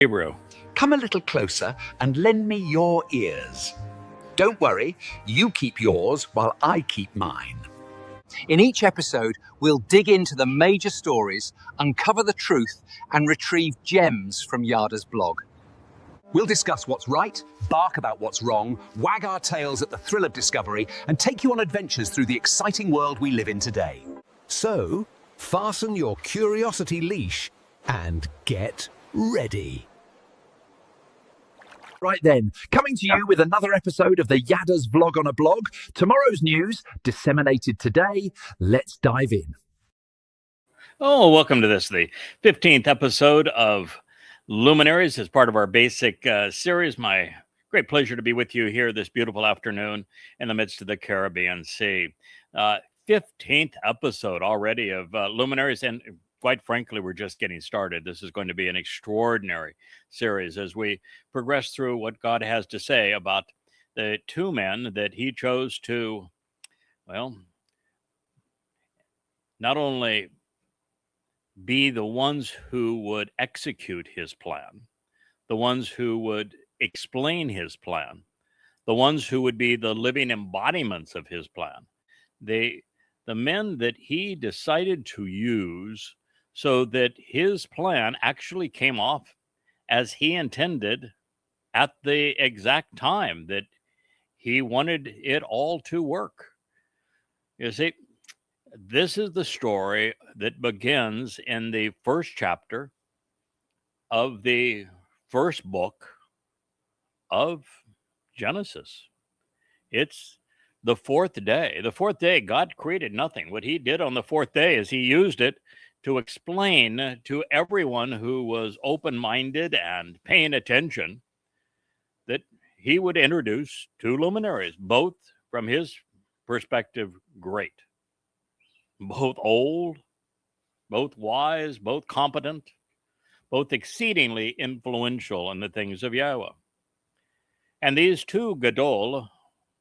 Hebrew. Come a little closer and lend me your ears. Don't worry, you keep yours while I keep mine. In each episode, we'll dig into the major stories, uncover the truth, and retrieve gems from Yada's blog. We'll discuss what's right, bark about what's wrong, wag our tails at the thrill of discovery, and take you on adventures through the exciting world we live in today. So, fasten your curiosity leash and get ready. Right then, coming to you with another episode of the Yada's Vlog on a Blog. Tomorrow's news, disseminated today. Let's dive in. Oh, welcome to this, the 15th episode of Luminaries as part of our basic series. My great pleasure to be with you here this beautiful afternoon in the midst of the Caribbean Sea. 15th episode already of Luminaries, and quite frankly, we're just getting started. This is going to be an extraordinary series as we progress through what God has to say about the two men that he chose to, well, not only be the ones who would execute his plan, the ones who would explain his plan, the ones who would be the living embodiments of his plan, the men that he decided to use so that his plan actually came off as he intended at the exact time that he wanted it all to work. You see, this is the story that begins in the first chapter of the first book of Genesis. It's the fourth day. The fourth day, God created nothing. What he did on the fourth day is he used it to explain to everyone who was open-minded and paying attention that he would introduce two luminaries, both from his perspective, great. Both old, both wise, both competent, both exceedingly influential in the things of Yahweh. And these two Gadol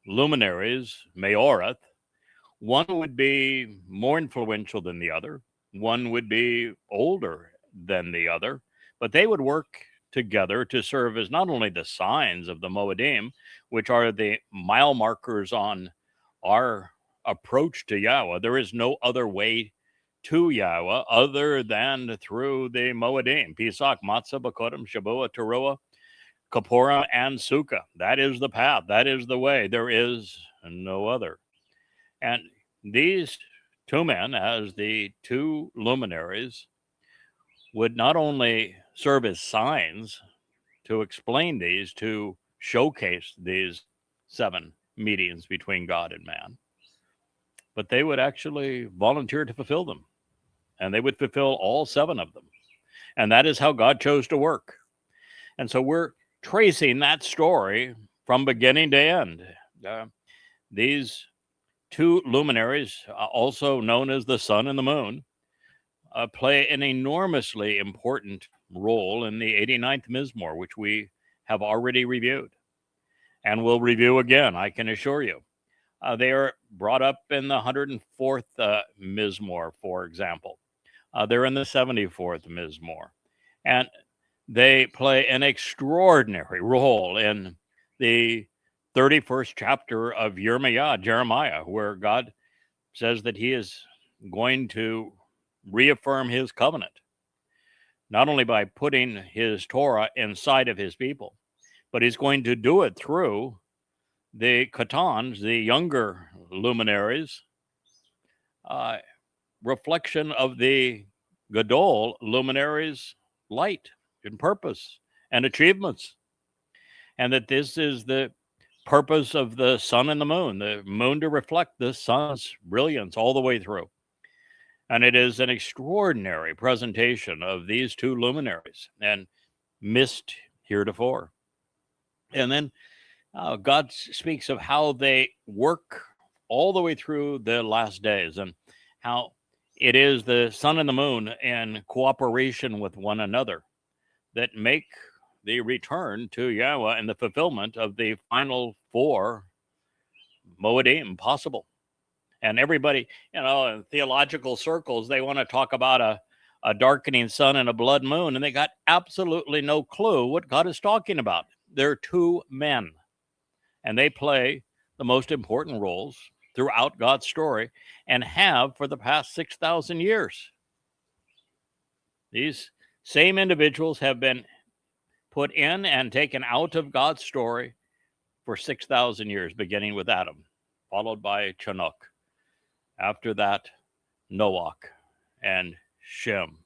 luminaries, Maoreth, one would be more influential than the other, one would be older than the other, but they would work together to serve as not only the signs of the Moedim, which are the mile markers on our approach to Yahweh. There is no other way to Yahweh other than through the Moedim, Pesach, Matzah, Bakodim, Shavuot, Teruah, Kapora, and Sukkah. That is the path. That is the way. There is no other. And these two men, as the two luminaries, would not only serve as signs to explain these, to showcase these 7 meetings between God and man, but they would actually volunteer to fulfill them. And they would fulfill all 7 of them. And that is how God chose to work. And so we're tracing that story from beginning to end. These two luminaries, also known as the sun and the moon, play an enormously important role in the 89th Mizmor, which we have already reviewed and will review again, I can assure you. They are brought up in the 104th Mizmor, for example. They're in the 74th Mizmor. And they play an extraordinary role in the 31st chapter of Jeremiah, where God says that he is going to reaffirm his covenant, not only by putting his Torah inside of his people, but he's going to do it through the Katans, the younger luminaries, reflection of the Gadol luminaries' light and purpose and achievements. And that this is the purpose of the sun and the moon to reflect the sun's brilliance all the way through. And it is an extraordinary presentation of these two luminaries and missed heretofore. And then God speaks of how they work all the way through the last days and how it is the sun and the moon in cooperation with one another that make the return to Yahweh and the fulfillment of the final 4 Moedim possible. And everybody, in theological circles, they want to talk about a darkening sun and a blood moon, and they got absolutely no clue what God is talking about. They're two men, and they play the most important roles throughout God's story and have for the past 6,000 years. These same individuals have been put in and taken out of God's story for 6,000 years, beginning with Adam, followed by Chinook. After that, Noach and Shem.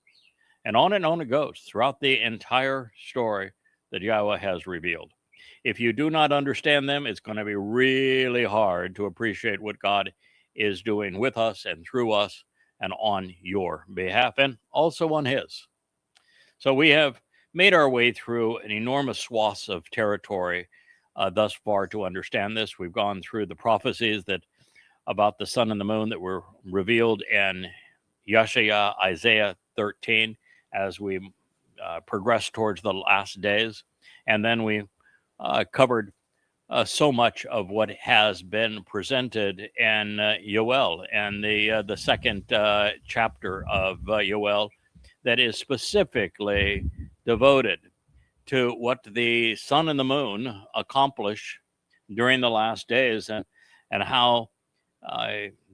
And on it goes throughout the entire story that Yahweh has revealed. If you do not understand them, it's going to be really hard to appreciate what God is doing with us and through us and on your behalf, and also on his. So we have made our way through an enormous swath of territory thus far to understand this. We've gone through the prophecies that about the sun and the moon that were revealed in Yeshaya, Isaiah 13, as we progress towards the last days. And then we covered so much of what has been presented in Yoel and the second chapter of Yoel that is specifically devoted to what the sun and the moon accomplish during the last days, and how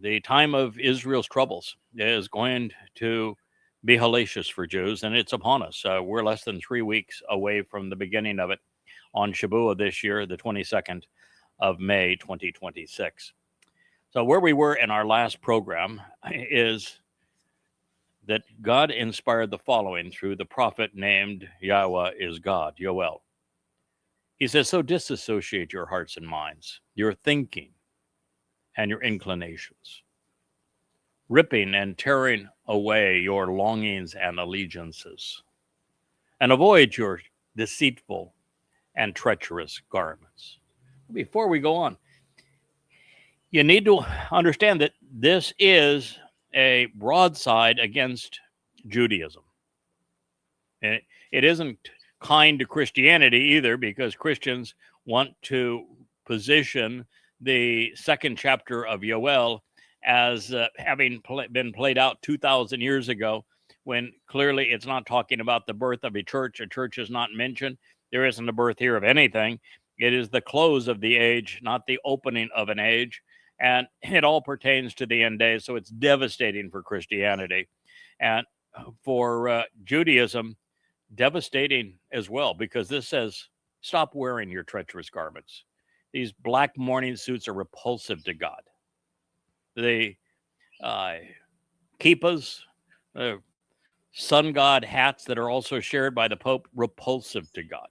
the time of Israel's troubles is going to be hellacious for Jews, and it's upon us. We're less than 3 weeks away from the beginning of it on Shabuah this year, the 22nd of May, 2026. So where we were in our last program is that God inspired the following through the prophet named Yahweh is God, Yoel. He says, so disassociate your hearts and minds, your thinking and your inclinations, ripping and tearing away your longings and allegiances, and avoid your deceitful and treacherous garments. Before we go on, you need to understand that this is a broadside against Judaism. And it isn't kind to Christianity either, because Christians want to position the second chapter of Yoel as having been played out 2,000 years ago, when clearly it's not talking about the birth of a church. A church is not mentioned. There isn't a birth here of anything. It is the close of the age, not the opening of an age. And it all pertains to the end days. So it's devastating for Christianity. And for Judaism, devastating as well, because this says, stop wearing your treacherous garments. These black mourning suits are repulsive to God. The kippas, sun god hats that are also shared by the Pope, repulsive to God.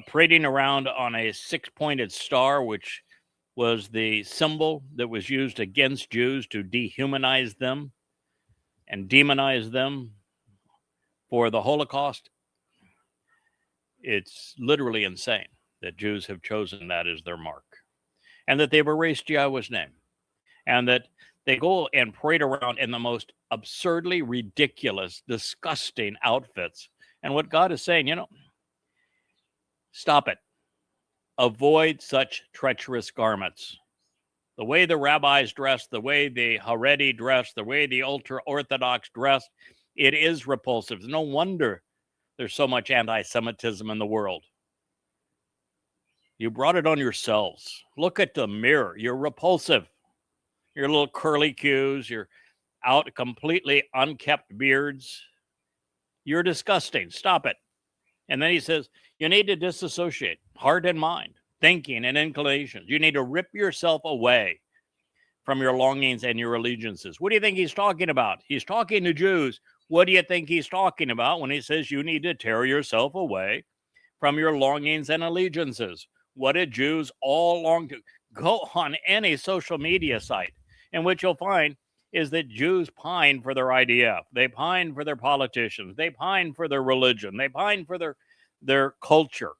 Parading around on a six-pointed star, which was the symbol that was used against Jews to dehumanize them and demonize them for the Holocaust. It's literally insane that Jews have chosen that as their mark, and that they've erased Yahweh's name, and that they go and parade around in the most absurdly ridiculous, disgusting outfits. And what God is saying, stop it. Avoid such treacherous garments. The way the rabbis dressed, the way the Haredi dressed, the way the ultra-Orthodox dressed, it is repulsive. No wonder there's so much anti-Semitism in the world. You brought it on yourselves. Look at the mirror. You're repulsive. Your little curly cues, your out completely unkept beards. You're disgusting. Stop it. And then he says, you need to disassociate heart and mind, thinking and inclinations. You need to rip yourself away from your longings and your allegiances. What do you think he's talking about? He's talking to Jews. What do you think he's talking about when he says you need to tear yourself away from your longings and allegiances? What did Jews all long to? Go on any social media site, and what you'll find is that Jews pine for their IDF. They pine for their politicians. They pine for their religion. They pine for their culture,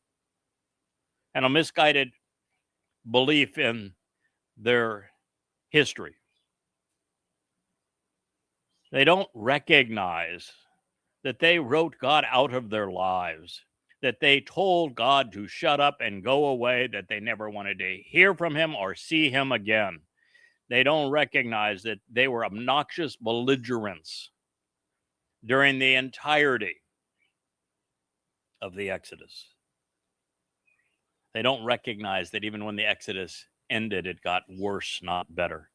and a misguided belief in their history. They don't recognize that they wrote God out of their lives, that they told God to shut up and go away, that they never wanted to hear from him or see him again. They don't recognize that they were obnoxious belligerents during the entirety of the Exodus. They don't recognize that even when the Exodus ended, it got worse, not better.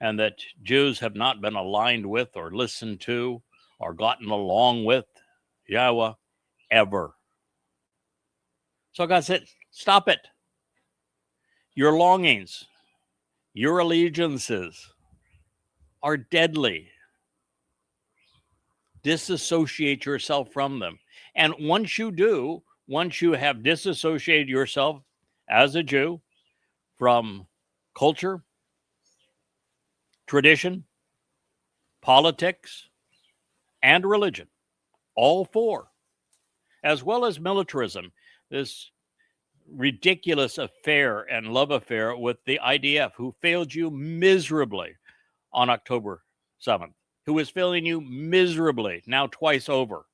And that Jews have not been aligned with or listened to or gotten along with Yahweh ever. So God said, stop it. Your longings, your allegiances are deadly. Disassociate yourself from them. And once you do, once you have disassociated yourself as a Jew from culture, tradition, politics, and religion, all four, as well as militarism, this ridiculous affair and love affair with the IDF, who failed you miserably on October 7th, who is failing you miserably now twice over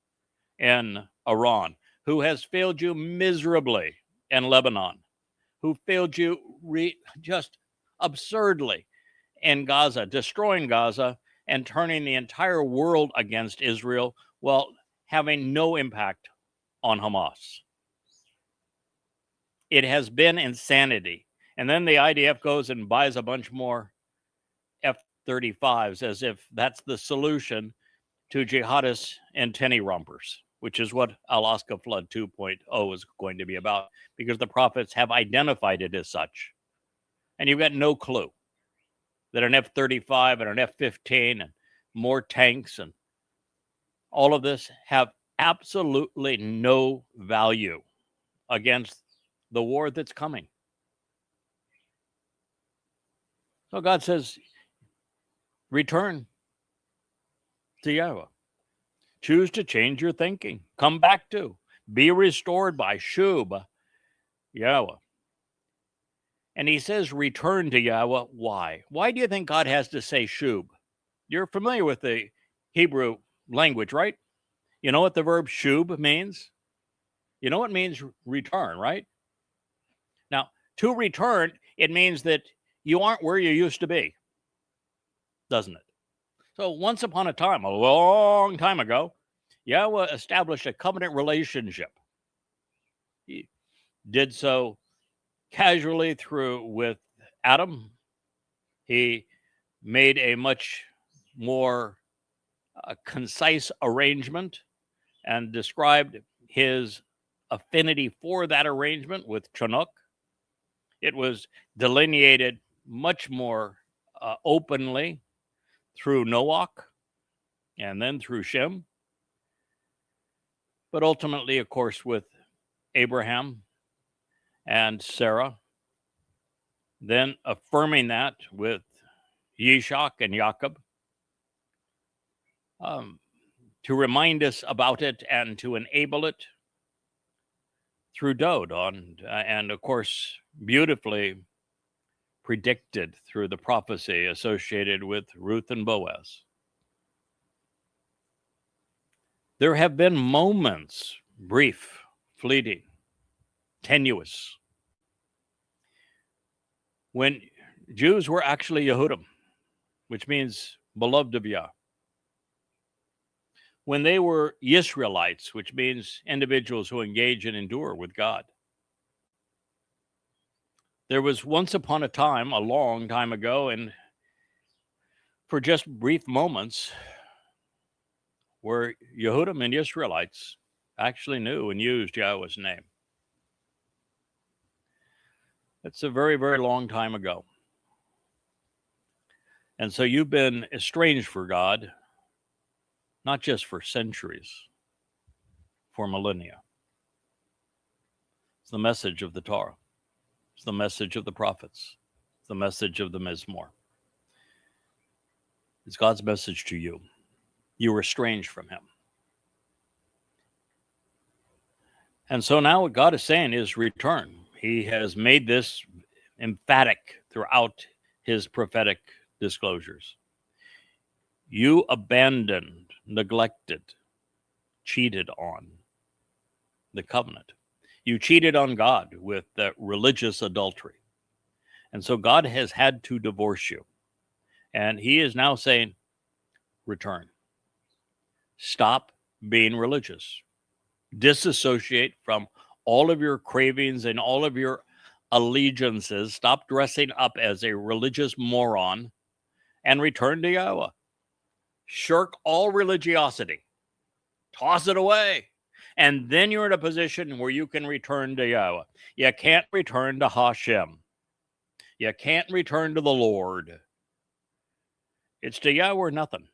in Iran, who has failed you miserably in Lebanon, who failed you just absurdly in Gaza, destroying Gaza and turning the entire world against Israel while having no impact on Hamas. It has been insanity. And then the IDF goes and buys a bunch more F-35s as if that's the solution to jihadists and tenny rompers, which is what Alaska Flood 2.0 is going to be about, because the prophets have identified it as such. And you've got no clue that an F-35 and an F-15 and more tanks and all of this have absolutely no value against the war that's coming. So God says, return to Yahweh. Choose to change your thinking. Come back to. Be restored by Shub, Yahweh. And he says, return to Yahweh. Why? Why do you think God has to say Shub? You're familiar with the Hebrew language, right? You know what the verb Shub means? You know it means return, right? Now, to return, it means that you aren't where you used to be, doesn't it? So once upon a time, a long time ago, Yahweh established a covenant relationship. He did so casually with Adam. He made a much more concise arrangement and described his affinity for that arrangement with Chinook. It was delineated much more openly through Noach and then through Shem. But ultimately, of course, with Abraham and Sarah, then affirming that with Yishak and Jacob, to remind us about it and to enable it through Dode, and of course, beautifully predicted through the prophecy associated with Ruth and Boaz. There have been moments, brief, fleeting, tenuous, when Jews were actually Yehudim, which means beloved of Yah. When they were Israelites, which means individuals who engage and endure with God. There was once upon a time, a long time ago, and for just brief moments, where Yehudim and Israelites actually knew and used Yahweh's name. It's a very, very long time ago. And so you've been estranged for God, not just for centuries, for millennia. It's the message of the Torah. It's the message of the prophets. It's the message of the Mizmor. It's God's message to you. You were estranged from him. And so now what God is saying is return. He has made this emphatic throughout his prophetic disclosures. You abandoned, neglected, cheated on the covenant. You cheated on God with religious adultery. And so God has had to divorce you. And he is now saying, return. Stop being religious. Disassociate from all of your cravings and all of your allegiances. Stop dressing up as a religious moron and return to Yahweh. Shirk all religiosity. Toss it away. And then you're in a position where you can return to Yahweh. You can't return to Hashem. You can't return to the Lord. It's to Yahweh or nothing.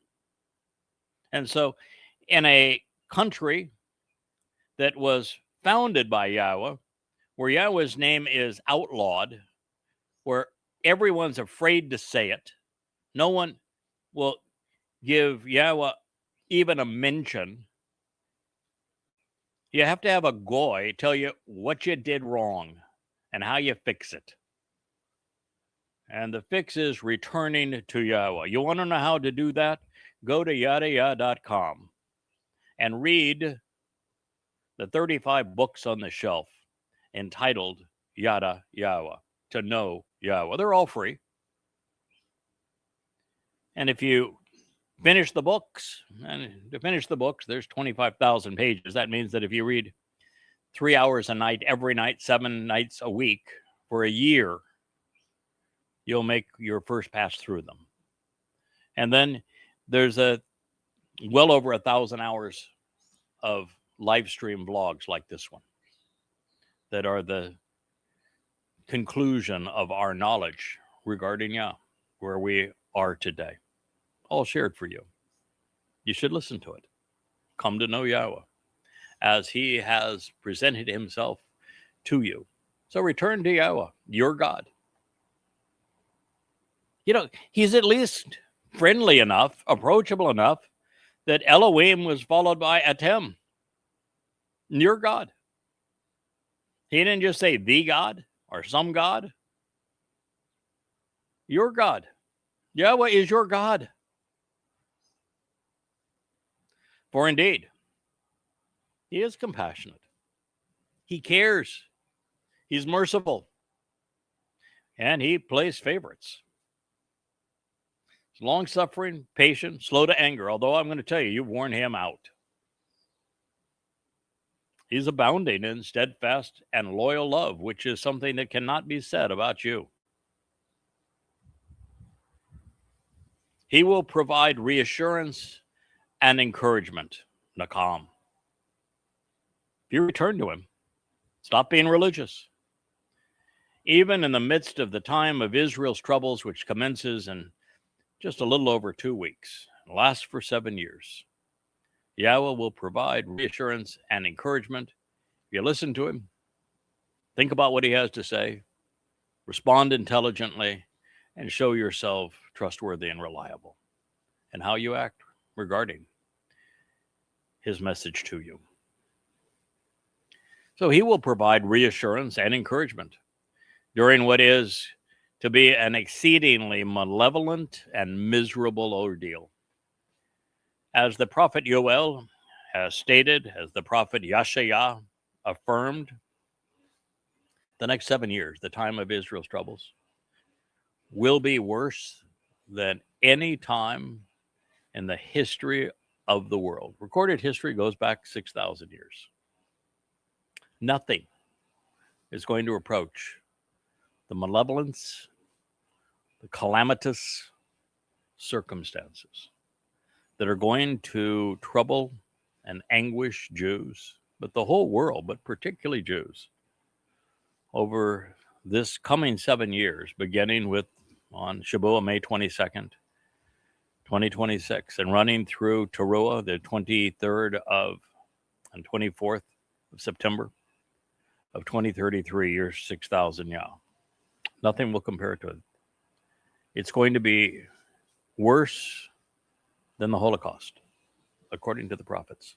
And so in a country that was founded by Yahweh, where Yahweh's name is outlawed, where everyone's afraid to say it, no one will give Yahweh even a mention. You have to have a goy tell you what you did wrong and how you fix it. And the fix is returning to Yahweh. You want to know how to do that? Go to yadayah.com and read the 35 books on the shelf entitled Yada Yahweh, to know Yahweh. They're all free. And if you finish the books, and to finish the books, there's 25,000 pages. That means that if you read 3 hours a night, every night, 7 nights a week for a year, you'll make your first pass through them. And then there's well over 1,000 hours of live stream vlogs like this one that are the conclusion of our knowledge regarding Yah, where we are today. All shared for you. You should listen to it. Come to know Yahweh as he has presented himself to you. So return to Yahweh, your God. You know, he's at least friendly enough, approachable enough, that Elohim was followed by Atem, your God. He didn't just say the God or some God. Your God. Yahweh is your God. For indeed, he is compassionate. He cares. He's merciful. And he plays favorites. He's long-suffering, patient, slow to anger, although I'm going to tell you, you've worn him out. He's abounding in steadfast and loyal love, which is something that cannot be said about you. He will provide reassurance and encouragement, Nakam. If you return to him, stop being religious. Even in the midst of the time of Israel's troubles, which commences in just a little over 2 weeks, and lasts for 7 years, Yahweh will provide reassurance and encouragement. If you listen to him, think about what he has to say, respond intelligently, and show yourself trustworthy and reliable in how you act regarding his message to you. So he will provide reassurance and encouragement during what is to be an exceedingly malevolent and miserable ordeal. As the prophet Yoel has stated, as the prophet Yashayah affirmed, the next 7 years, the time of Israel's troubles, will be worse than any time in the history of the world. Recorded history goes back 6,000 years. Nothing is going to approach the malevolence, the calamitous circumstances that are going to trouble and anguish Jews, but the whole world, but particularly Jews, over this coming 7 years, beginning with on Shabuah, May 22nd, 2026, and running through Teruah, the 23rd and 24th of September of 2033, year 6,000 Yah. Nothing will compare to it. It's going to be worse than the Holocaust, according to the prophets.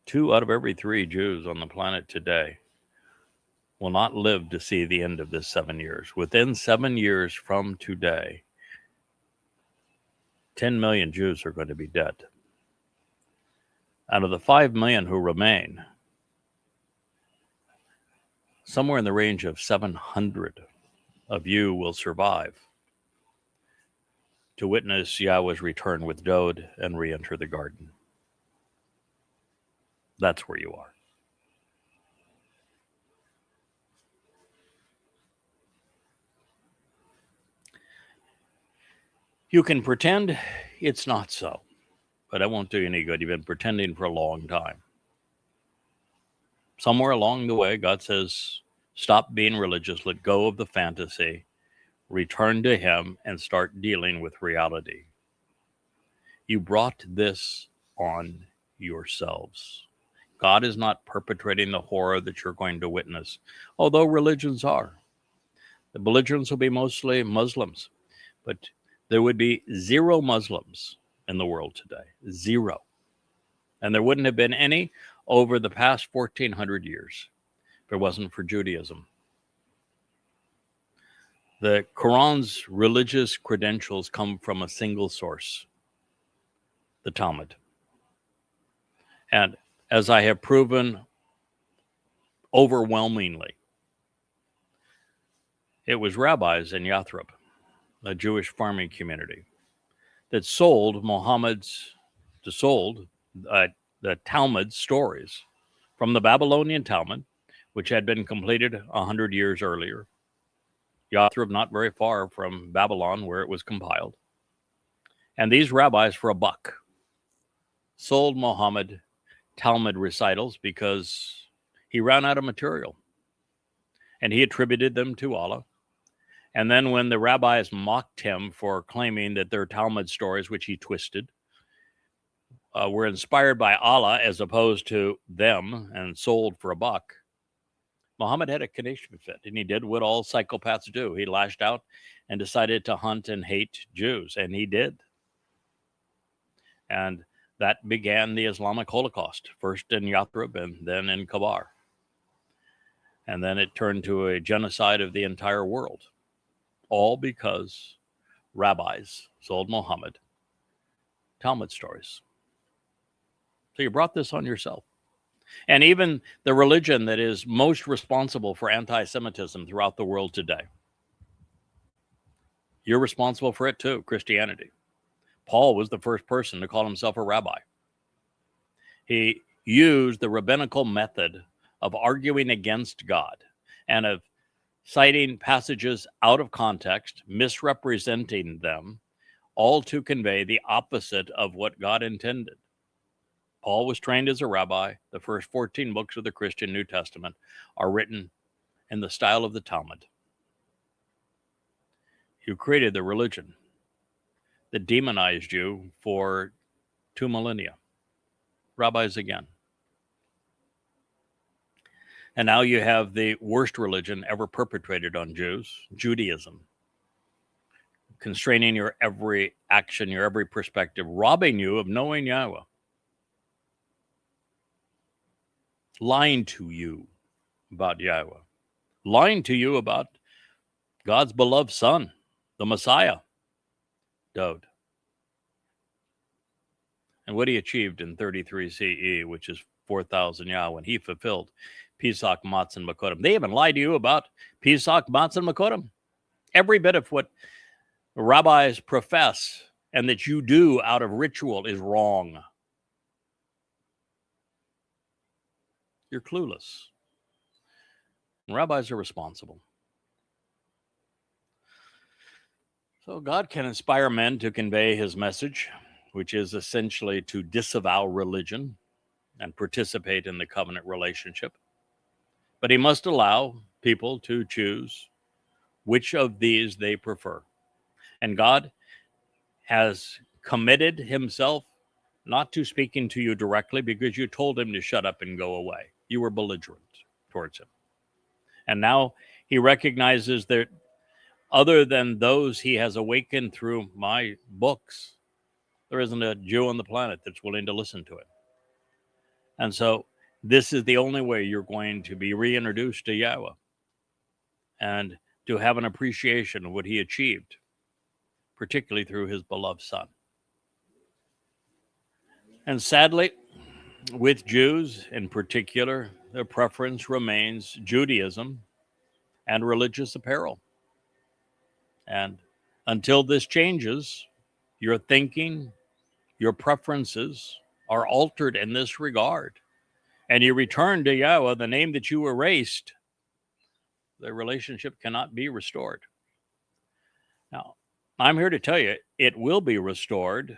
2 out of every 3 Jews on the planet today will not live to see the end of this 7 years. Within 7 years from today, 10 million Jews are going to be dead. Out of the 5 million who remain, somewhere in the range of 700 of you will survive to witness Yahweh's return with Dode and re-enter the garden. That's where you are. You can pretend it's not so, but that won't do you any good. You've been pretending for a long time. Somewhere along the way, God says, stop being religious, let go of the fantasy, return to Him, and start dealing with reality. You brought this on yourselves. God is not perpetrating the horror that you're going to witness, although religions are. The belligerents will be mostly Muslims, but there would be 0 Muslims in the world today. 0. And there wouldn't have been any over the past 1,400 years if it wasn't for Judaism. The Quran's religious credentials come from a single source, the Talmud. And as I have proven overwhelmingly, it was rabbis in Yathrib, a Jewish farming community, that sold the Talmud stories from the Babylonian Talmud, which had been completed 100 years earlier. Yathrib, not very far from Babylon, where it was compiled. And these rabbis, for $1, sold Muhammad Talmud recitals because he ran out of material. And he attributed them to Allah. And then when the rabbis mocked him for claiming that their Talmud stories, which he twisted, were inspired by Allah as opposed to them and sold for $1, Muhammad had a conniption fit, and he did what all psychopaths do. He lashed out and decided to hunt and hate Jews, and he did. And that began the Islamic Holocaust, first in Yathrib and then in Kabar. And then it turned to a genocide of the entire world, all because rabbis sold Muhammad Talmud stories. So you brought this on yourself. And even the religion that is most responsible for anti-Semitism throughout the world today, you're responsible for it too, Christianity. Paul was the first person to call himself a rabbi. He used the rabbinical method of arguing against God and of citing passages out of context, misrepresenting them, all to convey the opposite of what God intended. Paul was trained as a rabbi. The first 14 books of the Christian New Testament are written in the style of the Talmud. You created the religion that demonized you for 2 millennia. Rabbis again. And now you have the worst religion ever perpetrated on Jews, Judaism, constraining your every action, your every perspective, robbing you of knowing Yahweh, lying to you about Yahweh, lying to you about God's beloved Son, the Messiah, Dode. And what he achieved in 33 CE, which is 4,000 Yah, when he fulfilled Pesach, Matzah, and Makodim. They even lied to you about Pesach, Matzah, and Makodim. Every bit of what rabbis profess and that you do out of ritual is wrong. You're clueless. And rabbis are responsible. So God can inspire men to convey his message, which is essentially to disavow religion and participate in the covenant relationship. But he must allow people to choose which of these they prefer. And God has committed himself not to speaking to you directly because you told him to shut up and go away. You were belligerent towards him. And now he recognizes that other than those he has awakened through my books, there isn't a Jew on the planet that's willing to listen to it. And so this is the only way you're going to be reintroduced to Yahweh and to have an appreciation of what he achieved, particularly through his beloved Son. And sadly, with Jews in particular, their preference remains Judaism and religious apparel. And until this changes, your thinking, your preferences are altered in this regard, and you return to Yahweh, the name that you erased, the relationship cannot be restored. Now, I'm here to tell you it will be restored,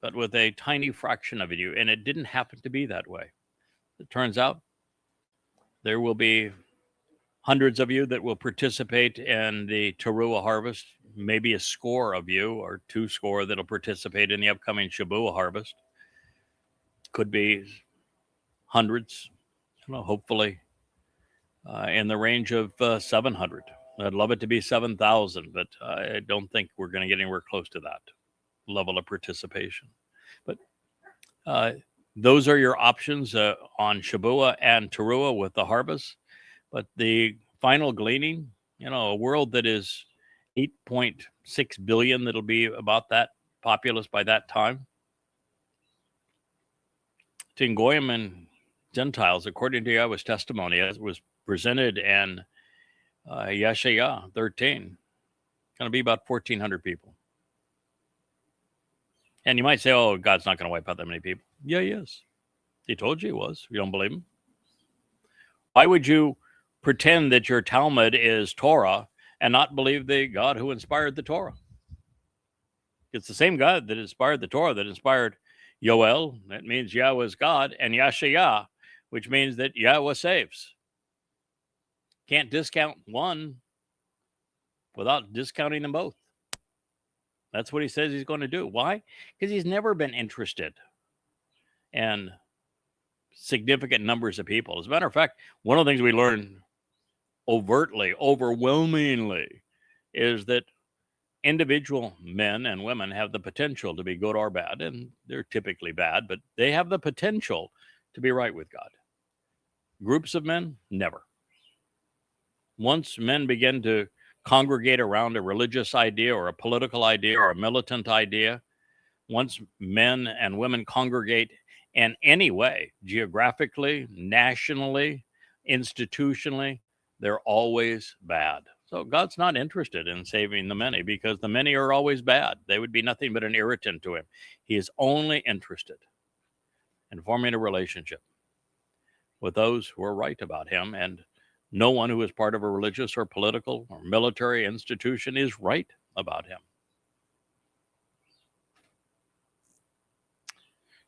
but with a tiny fraction of you, and it didn't happen to be that way. It turns out there will be hundreds of you that will participate in the Teruah harvest, maybe a score of you or 2 score that'll participate in the upcoming Shabuah harvest. Could be hundreds, hopefully in the range of 700. I'd love it to be 7,000, but I don't think we're going to get anywhere close to that level of participation. But those are your options on Shabuah and Teruah with the harvest. But the final gleaning, a world that is 8.6 billion, that'll be about that populous by that time. To Goyim and Gentiles, according to Yahweh's testimony, as was presented in Yeshaya 13, going to be about 1,400 people. And you might say, oh, God's not going to wipe out that many people. Yeah, he is. He told you he was. You don't believe him? Why would you pretend that your Talmud is Torah and not believe the God who inspired the Torah? It's the same God that inspired the Torah that inspired Yoel, that means Yahweh is God, and Yashayah, which means that Yahweh saves. Can't discount one without discounting them both. That's what he says he's going to do. Why? Because he's never been interested in significant numbers of people. As a matter of fact, one of the things we learn overtly, overwhelmingly, is that individual men and women have the potential to be good or bad, and they're typically bad, but they have the potential to be right with God. Groups of men, never. Once men begin to congregate around a religious idea or a political idea or a militant idea, once men and women congregate in any way, geographically, nationally, institutionally, they're always bad. So God's not interested in saving the many because the many are always bad. They would be nothing but an irritant to him. He is only interested in forming a relationship with those who are right about him, and no one who is part of a religious or political or military institution is right about him.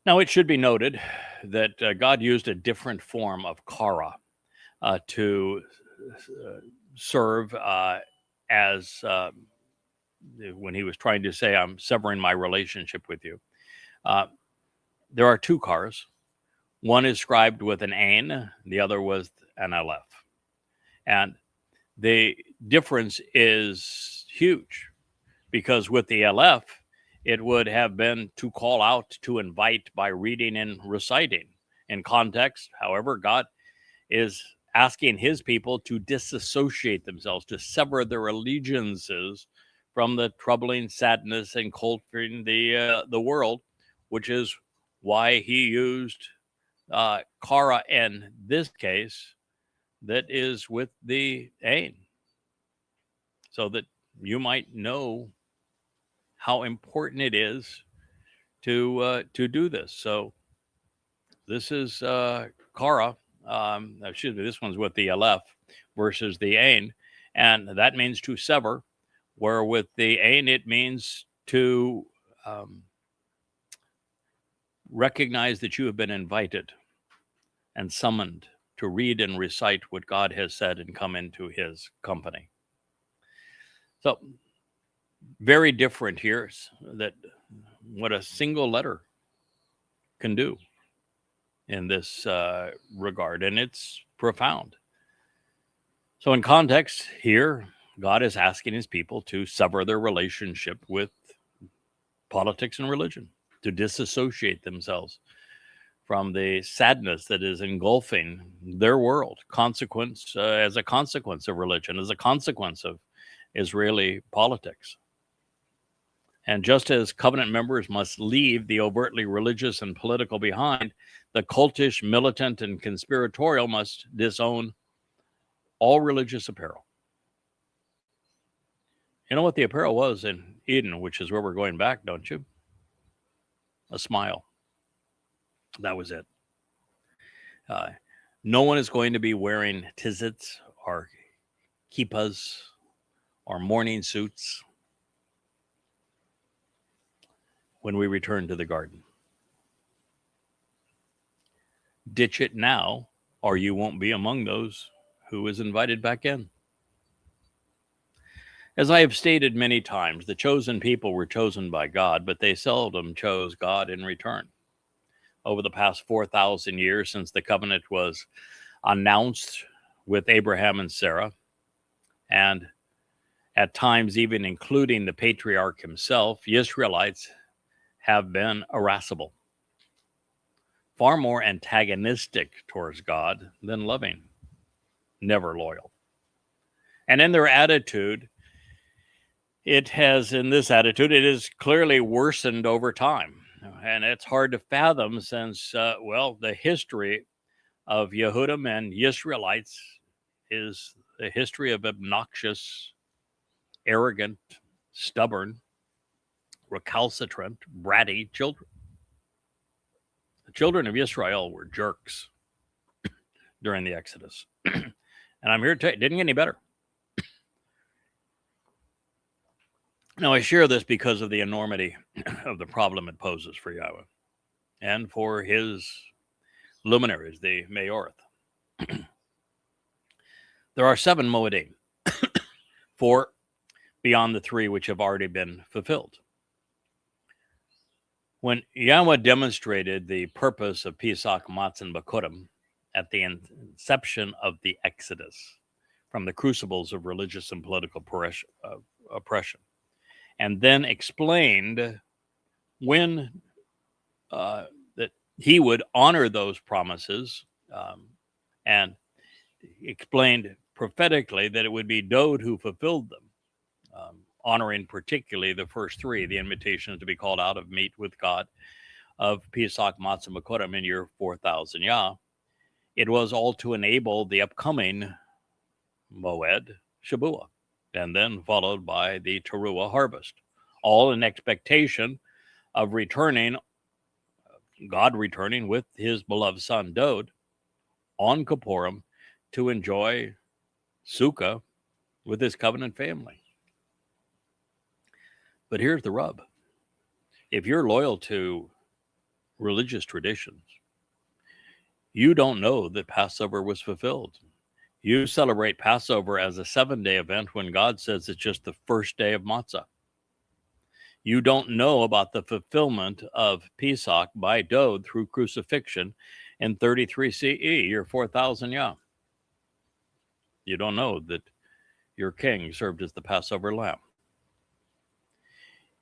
Now, it should be noted that God used a different form of kara to serve as when he was trying to say, I'm severing my relationship with you. There are 2 karas. One is scribed with an ain, the other was an aleph. And the difference is huge because with the aleph, it would have been to call out, to invite by reading and reciting. In context, however, God is asking his people to disassociate themselves, to sever their allegiances from the troubling sadness and culturing the world, which is why he used kara in this case that is with the ain, so that you might know how important it is to do this. So this is kara. This one's with the aleph versus the ain, and that means to sever, where with the ain it means to recognize that you have been invited and summoned to read and recite what God has said and come into his company. So very different here, that what a single letter can do in this regard, and it's profound. So in context here, God is asking his people to sever their relationship with politics and religion, to disassociate themselves from the sadness that is engulfing their world, as a consequence of religion, as a consequence of Israeli politics. And just as covenant members must leave the overtly religious and political behind, the cultish, militant, and conspiratorial must disown all religious apparel. You know what the apparel was in Eden, which is where we're going back, don't you? A smile. That was it. Uh, no one is going to be wearing tzitzits or kippas or morning suits when we return to the garden. Ditch it now, or you won't be among those who is invited back in. As I have stated many times, the chosen people were chosen by God, but they seldom chose God in return. Over the past 4,000 years since the covenant was announced with Abraham and Sarah, and at times even including the patriarch himself, the Israelites have been irascible, far more antagonistic towards God than loving, never loyal. And in their attitude, it has clearly worsened over time. And it's hard to fathom since, the history of Yehudim and Israelites is the history of obnoxious, arrogant, stubborn, recalcitrant, bratty children. The children of Israel were jerks during the Exodus. And I'm here to tell you, it didn't get any better. Now, I share this because of the enormity of the problem it poses for Yahweh and for his luminaries, the Mayorth. There are 7 Moedim, 4 beyond the 3 which have already been fulfilled. When Yahweh demonstrated the purpose of Pesach, Matzah, and Bakurim at the inception of the Exodus from the crucibles of religious and political oppression, and then explained when that he would honor those promises, and explained prophetically that it would be Dod who fulfilled them, honoring particularly the first 3, the invitation to be called out of meet with God of Pesach, Matzah, and Bakurim in year 4,000 Yah. It was all to enable the upcoming Moed, Shabuah, and then followed by the Teruah harvest, all in expectation of God returning with his beloved son Dod on Kippurim to enjoy Sukkah with his covenant family. But here's the rub. If you're loyal to religious traditions, you don't know that Passover was fulfilled. You celebrate Passover as a 7-day event when God says it's just the first day of Matzah. You don't know about the fulfillment of Pesach by Dod through crucifixion in 33 CE, year 4,000 Yah. You don't know that your king served as the Passover lamb.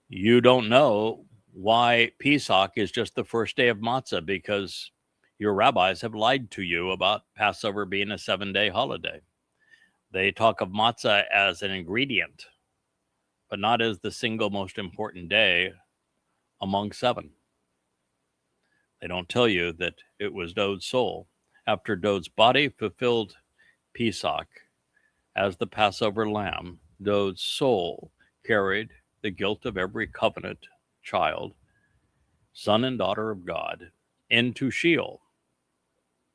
You don't know why Pesach is just the first day of Matzah, because your rabbis have lied to you about Passover being a 7-day holiday. They talk of matzah as an ingredient, but not as the single most important day among 7. They don't tell you that it was Dod's soul. After Dod's body fulfilled Pesach as the Passover lamb, Dod's soul carried the guilt of every covenant child, son and daughter of God, into Sheol,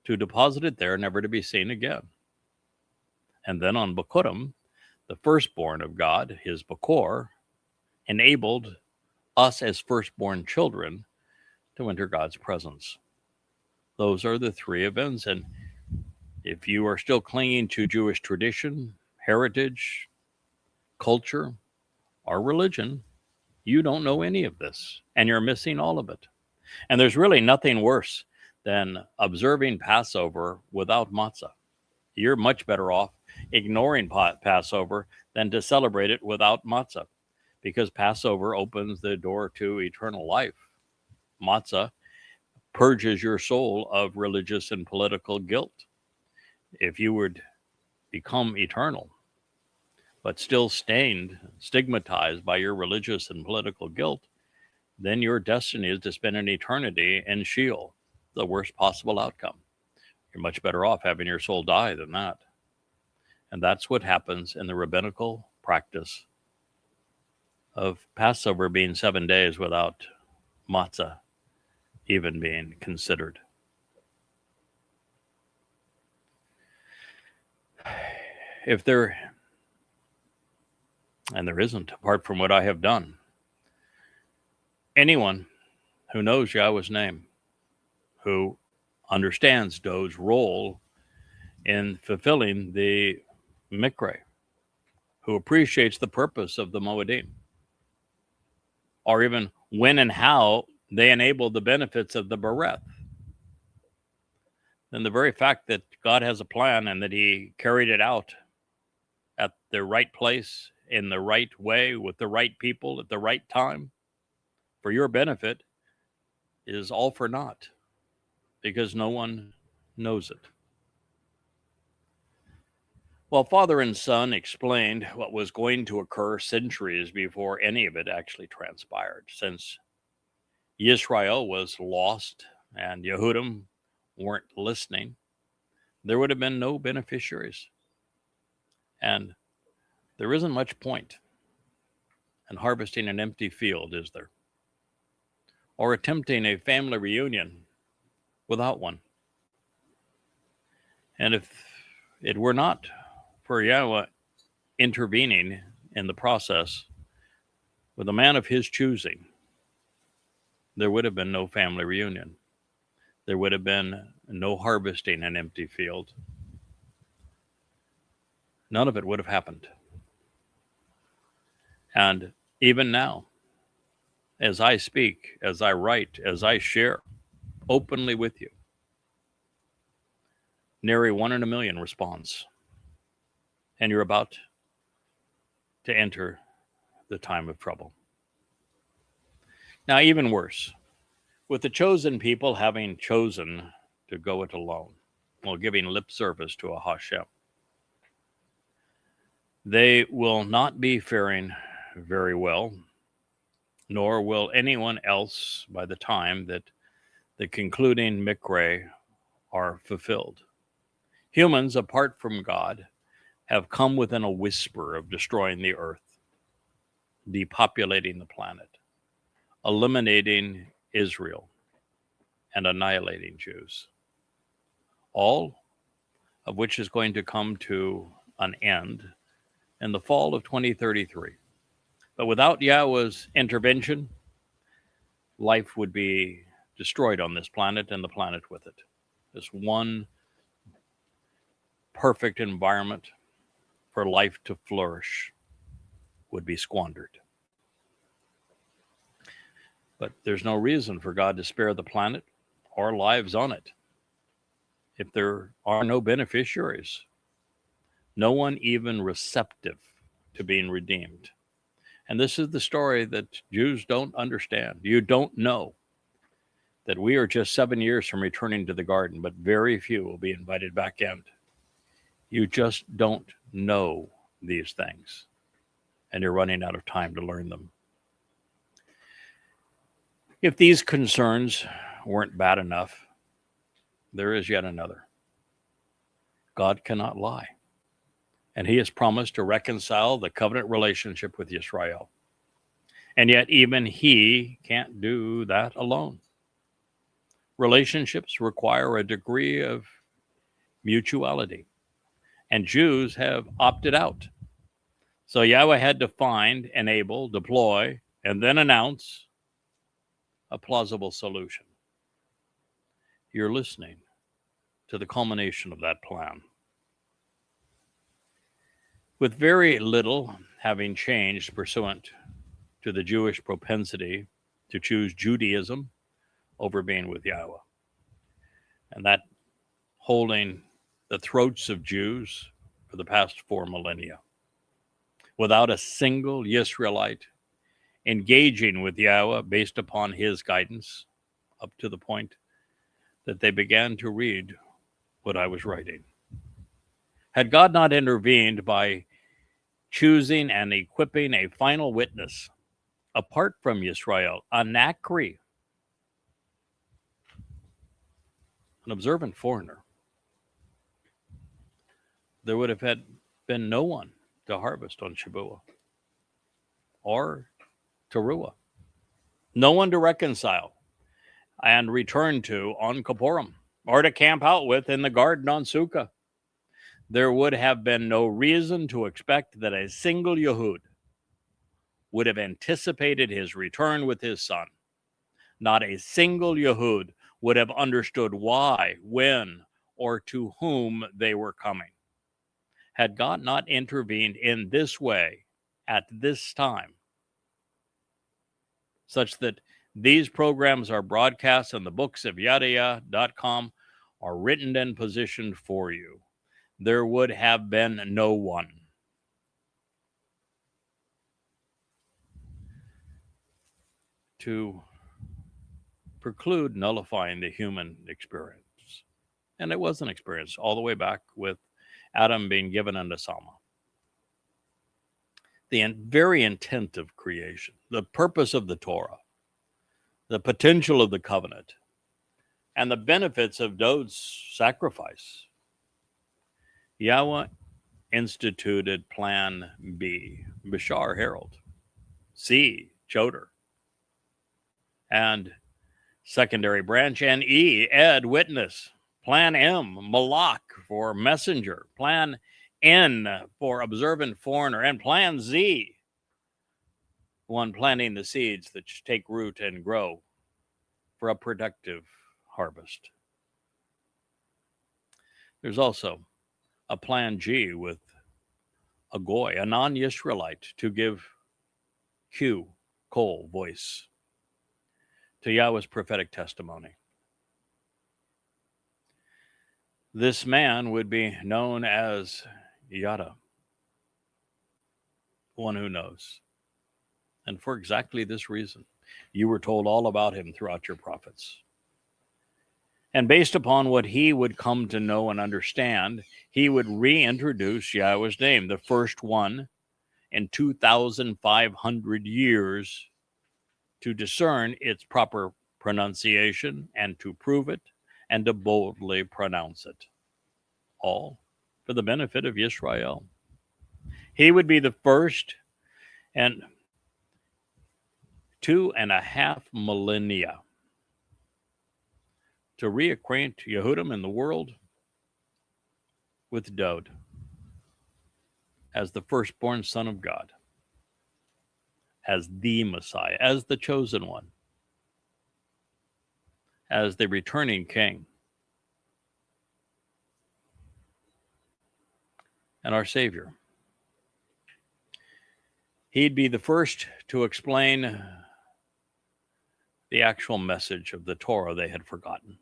to deposit it there, never to be seen again. And then on Bakurim, the firstborn of God, his Bakor, enabled us as firstborn children to enter God's presence. Those are the 3 events. And if you are still clinging to Jewish tradition, heritage, culture, or religion, you don't know any of this, and you're missing all of it. And there's really nothing worse than observing Passover without matzah. You're much better off ignoring Passover than to celebrate it without matzah, because Passover opens the door to eternal life. Matzah purges your soul of religious and political guilt. If you would become eternal, but still stained, stigmatized by your religious and political guilt, then your destiny is to spend an eternity in Sheol, the worst possible outcome. You're much better off having your soul die than that. And that's what happens in the rabbinical practice of Passover being 7 days without matzah even being considered. If there, and there isn't, apart from what I have done, anyone who knows Yahweh's name, who understands Do's role in fulfilling the Mikre, who appreciates the purpose of the Moedim, or even when and how they enable the benefits of the Bereth, then the very fact that God has a plan and that he carried it out at the right place, in the right way, with the right people, at the right time, for your benefit, is all for naught, because no one knows it. Well, Father and Son explained what was going to occur centuries before any of it actually transpired. Since Yisrael was lost and Yehudim weren't listening, there would have been no beneficiaries. And there isn't much point in harvesting an empty field, is there? Or attempting a family reunion without one. And if it were not for Yahweh intervening in the process with a man of his choosing, there would have been no family reunion. There would have been no harvesting an empty field. None of it would have happened. And even now, as I speak, as I write, as I share openly with you, nary 1 in a million responds. And you're about to enter the time of trouble. Now, even worse, with the chosen people having chosen to go it alone, while giving lip service to a Hashem, they will not be faring very well, nor will anyone else by the time that the concluding Mikre are fulfilled. Humans, apart from God, have come within a whisper of destroying the earth, depopulating the planet, eliminating Israel, and annihilating Jews. All of which is going to come to an end in the fall of 2033. But without Yahweh's intervention, life would be destroyed on this planet and the planet with it. This one perfect environment for life to flourish would be squandered. But there's no reason for God to spare the planet or lives on it if there are no beneficiaries, no one even receptive to being redeemed. And this is the story that Jews don't understand. You don't know that we are just 7 years from returning to the garden, but very few will be invited back in. You just don't know these things, and you're running out of time to learn them. If these concerns weren't bad enough, there is yet another. God cannot lie, and he has promised to reconcile the covenant relationship with Israel. And yet even he can't do that alone. Relationships require a degree of mutuality, and Jews have opted out. So Yahweh had to find, enable, deploy, and then announce a plausible solution. You're listening to the culmination of that plan. With very little having changed pursuant to the Jewish propensity to choose Judaism over being with Yahweh, and that holding the throats of Jews for the past 4 millennia, without a single Yisraelite engaging with Yahweh based upon his guidance, up to the point that they began to read what I was writing. Had God not intervened by choosing and equipping a final witness apart from Yisrael, a Nakri, an observant foreigner, there would have been no one to harvest on Shabuah, or Teruah. No one to reconcile and return to on Kippurim, or to camp out with in the garden on Sukkah. There would have been no reason to expect that a single Yehud would have anticipated his return with his son. Not a single Yehud would have understood why, when, or to whom they were coming. Had God not intervened in this way at this time, such that these programs are broadcast and the books of yadaya.com are written and positioned for you, there would have been no one. To preclude nullifying the human experience. And it was an experience all the way back with Adam being given unto Sama. The very intent of creation, the purpose of the Torah, the potential of the covenant, and the benefits of Dod's sacrifice. Yahweh instituted Plan B, Bashar Herald, C, Choder, and secondary branch, and E, Ed, Witness, Plan M, Malak for messenger, Plan N for observant foreigner, and Plan Z, one planting the seeds that take root and grow for a productive harvest. There's also a Plan G with a Goy, a non-Yisraelite, to give Cole voice to Yahweh's prophetic testimony. This man would be known as Yada, one who knows. And for exactly this reason, you were told all about him throughout your prophets. And based upon what he would come to know and understand, he would reintroduce Yahweh's name, the first one in 2,500 years, to discern its proper pronunciation and to prove it and to boldly pronounce it, all for the benefit of Yisrael. He would be the first, and 2.5 millennia to reacquaint Yehudim and the world with Dod as the firstborn Son of God, as the Messiah, as the chosen one, as the returning king, and our Savior. He'd be the first to explain the actual message of the Torah they had forgotten,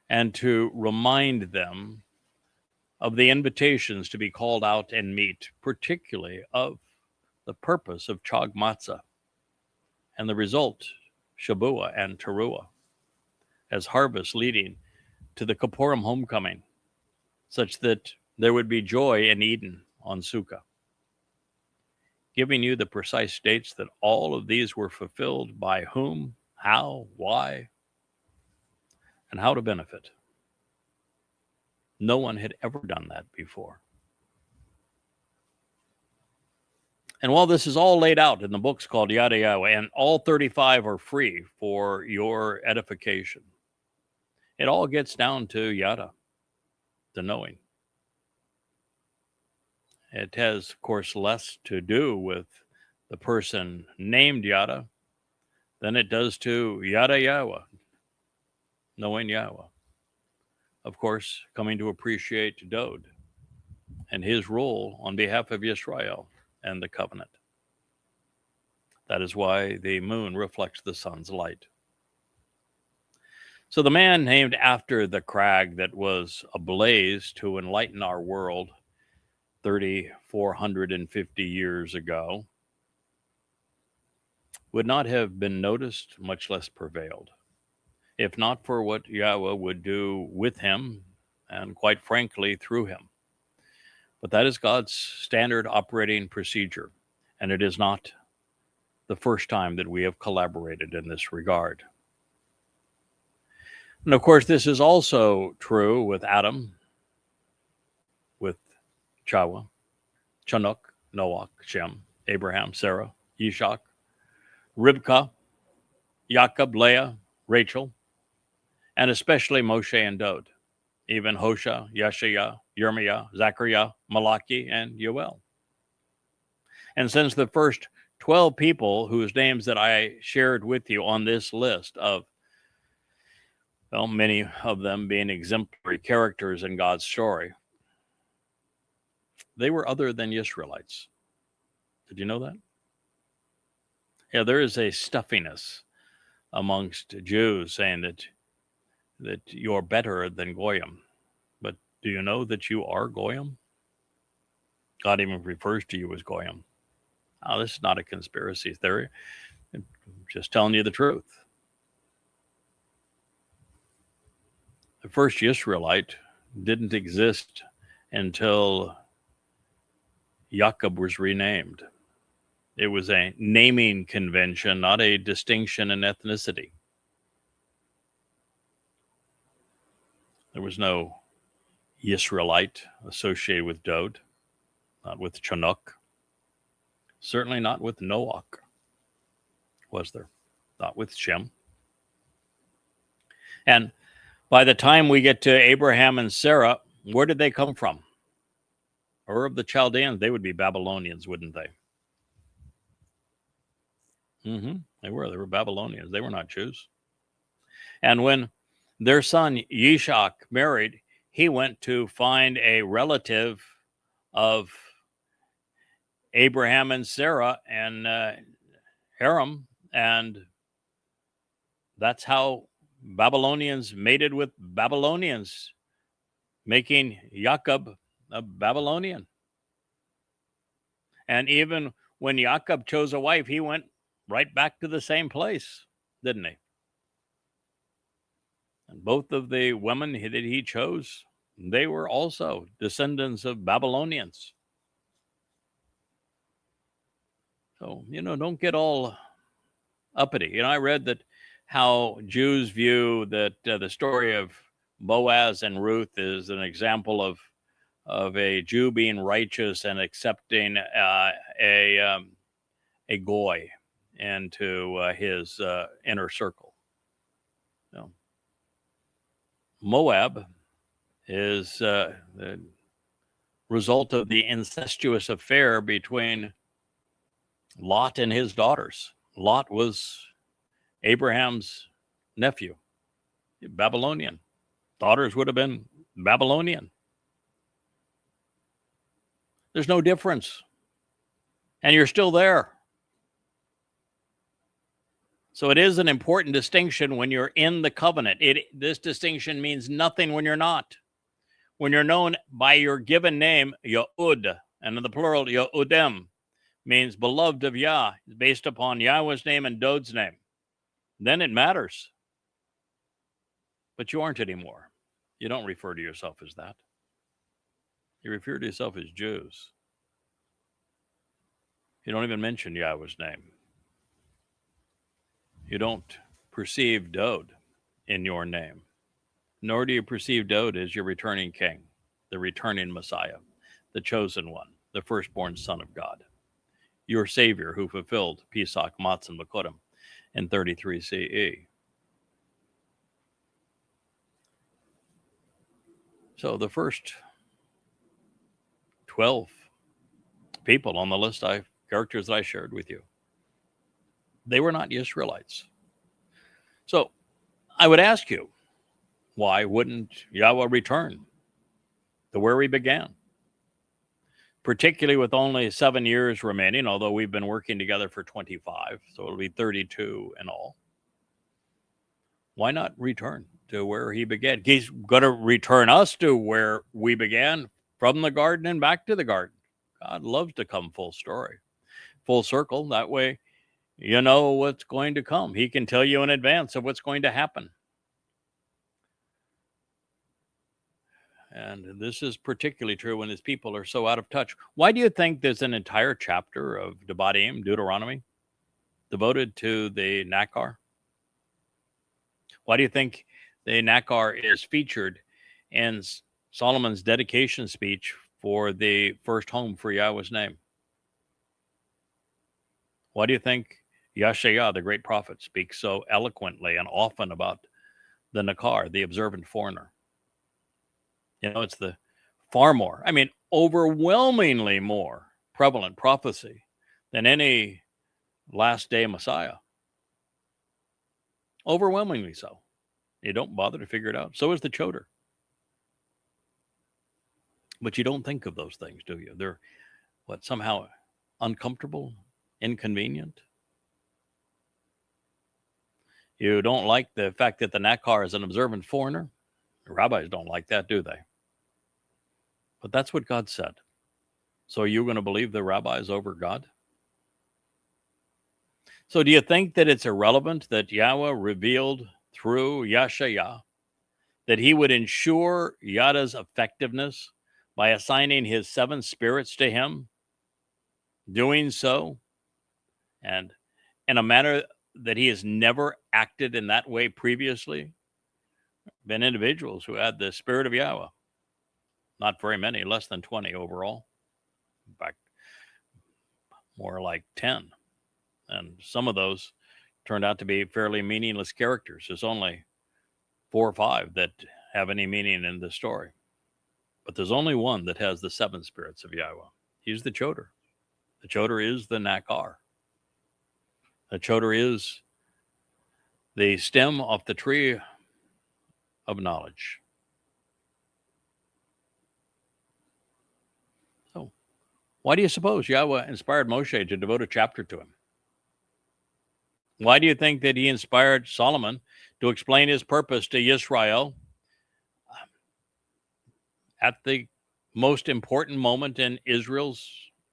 and to remind them of the invitations to be called out and meet, particularly of the purpose of Chag Matzah and the result, Shabuah and Teruah, as harvest leading to the Kippurim homecoming, such that there would be joy in Eden on Sukkah, giving you the precise dates that all of these were fulfilled by whom, how, why, and how to benefit. No one had ever done that before. And while this is all laid out in the books called Yada Yahweh, and all 35 are free for your edification, it all gets down to Yada, the knowing. It has, of course, less to do with the person named Yada than it does to Yada Yahweh, knowing Yahweh. Of course, coming to appreciate Dod and his role on behalf of Yisrael and the covenant. That is why the moon reflects the sun's light. So the man named after the crag that was ablaze to enlighten our world 3,450 years ago would not have been noticed, much less prevailed, if not for what Yahweh would do with him and, quite frankly, through him. But that is God's standard operating procedure, and it is not the first time that we have collaborated in this regard. And of course, this is also true with Adam, with Chawa, Chanuk, Noach, Shem, Abraham, Sarah, Ishak, Rivka, Jacob, Leah, Rachel, and especially Moshe and Dod, even Hosea, Yeshaya, Yirmiah, Zechariah, Malachi, and Yoel. And since the first 12 people whose names that I shared with you on this list of, well, many of them being exemplary characters in God's story, they were other than Israelites. Did you know that? Yeah, there is a stuffiness amongst Jews saying that you're better than Goyim. But do you know that you are Goyim? God even refers to you as Goyim. Now, this is not a conspiracy theory. I'm just telling you the truth. The first Israelite didn't exist until Jacob was renamed. It was a naming convention, not a distinction in ethnicity. There was no Yisraelite associated with Dod, not with Chinook, certainly not with Noach, was there? Not with Shem. And by the time we get to Abraham and Sarah, where did they come from? Ur of the Chaldeans, they would be Babylonians, wouldn't they? They were Babylonians. They were not Jews. And when their son Yishak married, he went to find a relative of Abraham and Sarah and Haram, and that's how Babylonians mated with Babylonians, making Jacob a Babylonian. And even when Jacob chose a wife, he went right back to the same place, didn't he? And both of the women that he chose, they were also descendants of Babylonians. So, don't get all uppity. I read that how Jews view that the story of Boaz and Ruth is an example of a Jew being righteous and accepting a goy into his inner circle. Moab is the result of the incestuous affair between Lot and his daughters. Lot was Abraham's nephew, Babylonian. Daughters would have been Babylonian. There's no difference. And you're still there. So it is an important distinction when you're in the covenant. This distinction means nothing when you're not. When you're known by your given name, Yehud, and in the plural, Yehudem, means beloved of Yah, based upon Yahweh's name and Dod's name. Then it matters. But you aren't anymore. You don't refer to yourself as that. You refer to yourself as Jews. You don't even mention Yahweh's name. You don't perceive Dod in your name, nor do you perceive Dod as your returning king, the returning Messiah, the chosen one, the firstborn son of God, your Savior who fulfilled Pesach, Matzah, and Makodim in 33 CE. So the first 12 people on the list characters that I shared with you, they were not Israelites. So I would ask you, why wouldn't Yahweh return to where we began? Particularly with only 7 years remaining, although we've been working together for 25, so it'll be 32 in all. Why not return to where he began? He's going to return us to where we began, from the garden and back to the garden. God loves to come full story, full circle. That way, you know what's going to come. He can tell you in advance of what's going to happen. And this is particularly true when his people are so out of touch. Why do you think there's an entire chapter of Devarim, Deuteronomy, devoted to the Nakar? Why do you think the Nakar is featured in Solomon's dedication speech for the first home for Yahweh's name? Why do you think Yashaya, the great prophet, speaks so eloquently and often about the Nakar, the observant foreigner? It's the far more, overwhelmingly more prevalent prophecy than any last day Messiah. Overwhelmingly so. You don't bother to figure it out. So is the Choder. But you don't think of those things, do you? They're somehow uncomfortable, inconvenient. You don't like the fact that the Nakar is an observant foreigner. The rabbis don't like that, do they? But that's what God said. So are you going to believe the rabbis over God? So do you think that it's irrelevant that Yahweh revealed through Yashaya that he would ensure Yada's effectiveness by assigning his 7 spirits to him, doing so, and in a manner that he has never acted in that way previously? Been individuals who had the spirit of Yahweh. Not very many, less than 20 overall. In fact, more like 10. And some of those turned out to be fairly meaningless characters. There's only 4 or 5 that have any meaning in the story. But there's only one that has the 7 spirits of Yahweh. He's the Choder. The Choder is the Nakar. The Choder is the stem of the tree of knowledge. So, why do you suppose Yahweh inspired Moshe to devote a chapter to him? Why do you think that he inspired Solomon to explain his purpose to Israel at the most important moment in Israel's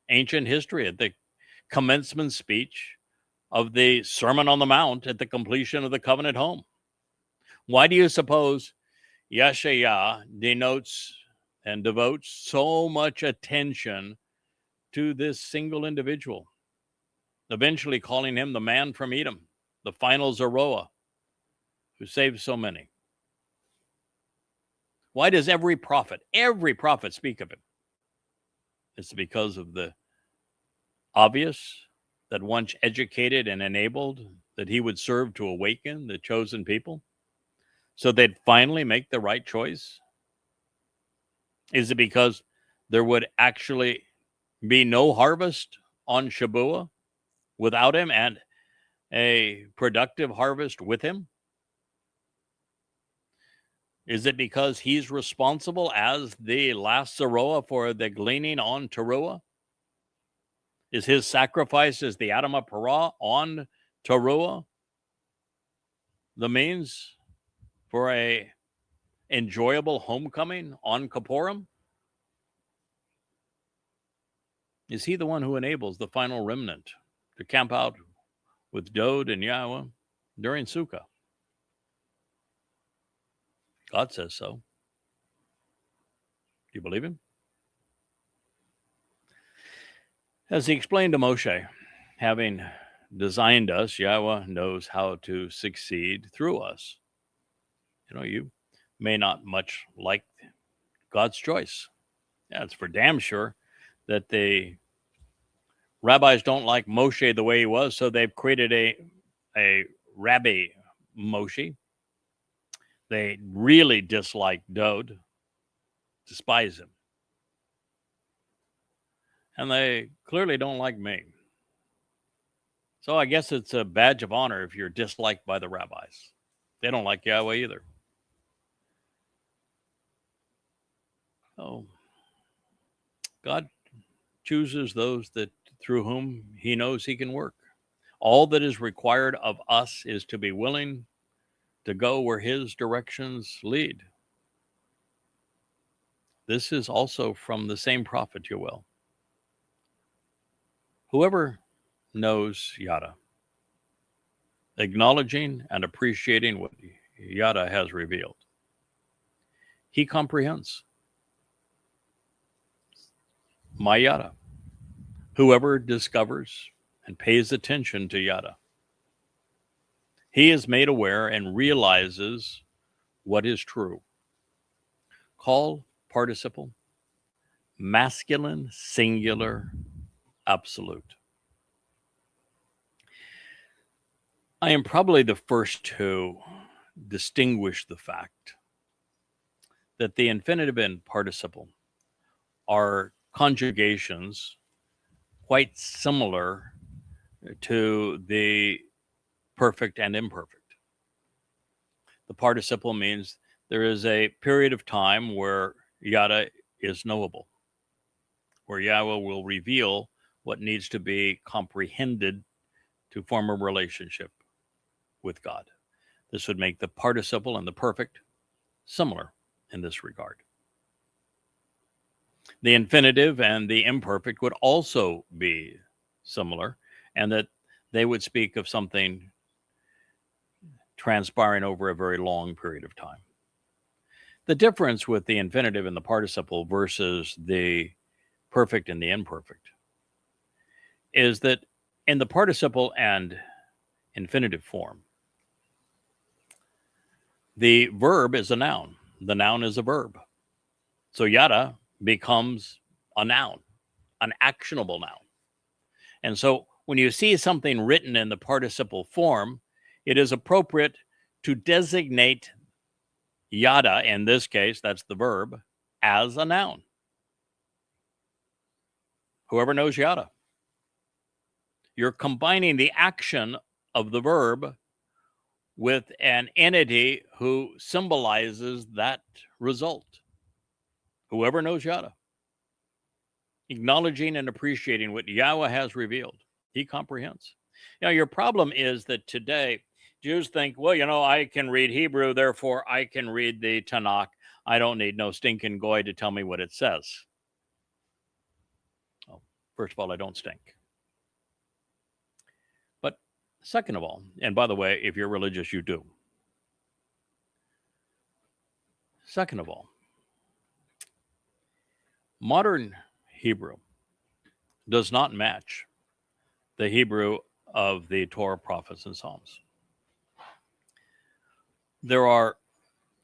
ancient history, at the commencement speech of the Sermon on the Mount at the completion of the covenant home? Why do you suppose Yeshaya denotes and devotes so much attention to this single individual, eventually calling him the man from Edom, the final Zoroah, who saved so many? Why does every prophet speak of him? It's because of the obvious that once educated and enabled, that he would serve to awaken the chosen people so they'd finally make the right choice? Is it because there would actually be no harvest on Shabuah without him and a productive harvest with him? Is it because he's responsible as the last Zoroah for the gleaning on Teruah? Is his sacrifice as the Adam of Parah on Teruah the means for a enjoyable homecoming on Kippurim? Is he the one who enables the final remnant to camp out with Dod and Yahweh during Sukkah? God says so. Do you believe him? As he explained to Moshe, having designed us, Yahweh knows how to succeed through us. You may not much like God's choice. Yeah, it's for damn sure that the rabbis don't like Moshe the way he was, so they've created a Rabbi Moshe. They really dislike Dod, despise him. And they clearly don't like me. So I guess it's a badge of honor if you're disliked by the rabbis. They don't like Yahweh either. Oh, God chooses those that through whom he knows he can work. All that is required of us is to be willing to go where his directions lead. This is also from the same prophet Yoel. Whoever knows Yada, acknowledging and appreciating what Yada has revealed, he comprehends. My Yada. Whoever discovers and pays attention to Yada, he is made aware and realizes what is true. Call participle, masculine, singular, absolute. I am probably the first to distinguish the fact that the infinitive and participle are conjugations quite similar to the perfect and imperfect. The participle means there is a period of time where yada is knowable, where Yahweh will reveal what needs to be comprehended to form a relationship with God. This would make the participle and the perfect similar in this regard. The infinitive and the imperfect would also be similar, and that they would speak of something transpiring over a very long period of time. The difference with the infinitive and the participle versus the perfect and the imperfect is that in the participle and infinitive form, the verb is a noun. The noun is a verb. So yada becomes a noun, an actionable noun. And so when you see something written in the participle form, it is appropriate to designate yada, in this case, that's the verb, as a noun. Whoever knows yada. You're combining the action of the verb with an entity who symbolizes that result. Whoever knows yada. Acknowledging and appreciating what Yahweh has revealed. He comprehends. Your problem is that today Jews think, well, I can read Hebrew, therefore I can read the Tanakh. I don't need no stinking goy to tell me what it says. Well, first of all, I don't stink. But second of all, and by the way, if you're religious, you do. Second of all, modern Hebrew does not match the Hebrew of the Torah, prophets, and Psalms. There are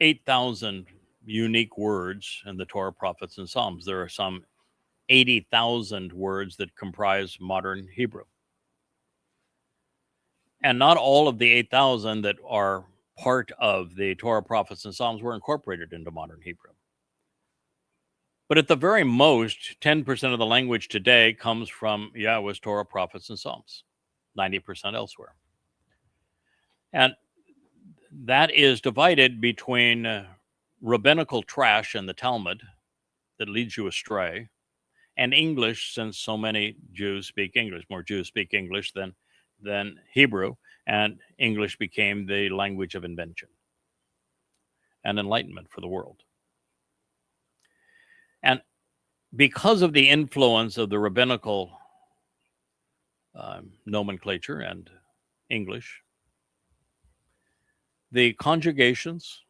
8,000 unique words in the Torah, prophets, and Psalms. There are some 80,000 words that comprise modern Hebrew. And not all of the 8,000 that are part of the Torah, prophets, and Psalms were incorporated into modern Hebrew. But at the very most, 10% of the language today comes from Yahweh's Torah, prophets, and Psalms, 90% elsewhere. And that is divided between rabbinical trash in the Talmud that leads you astray, and English, since so many Jews speak English. More Jews speak English than Hebrew, and English became the language of invention and enlightenment for the world. And because of the influence of the rabbinical nomenclature and English, the conjugations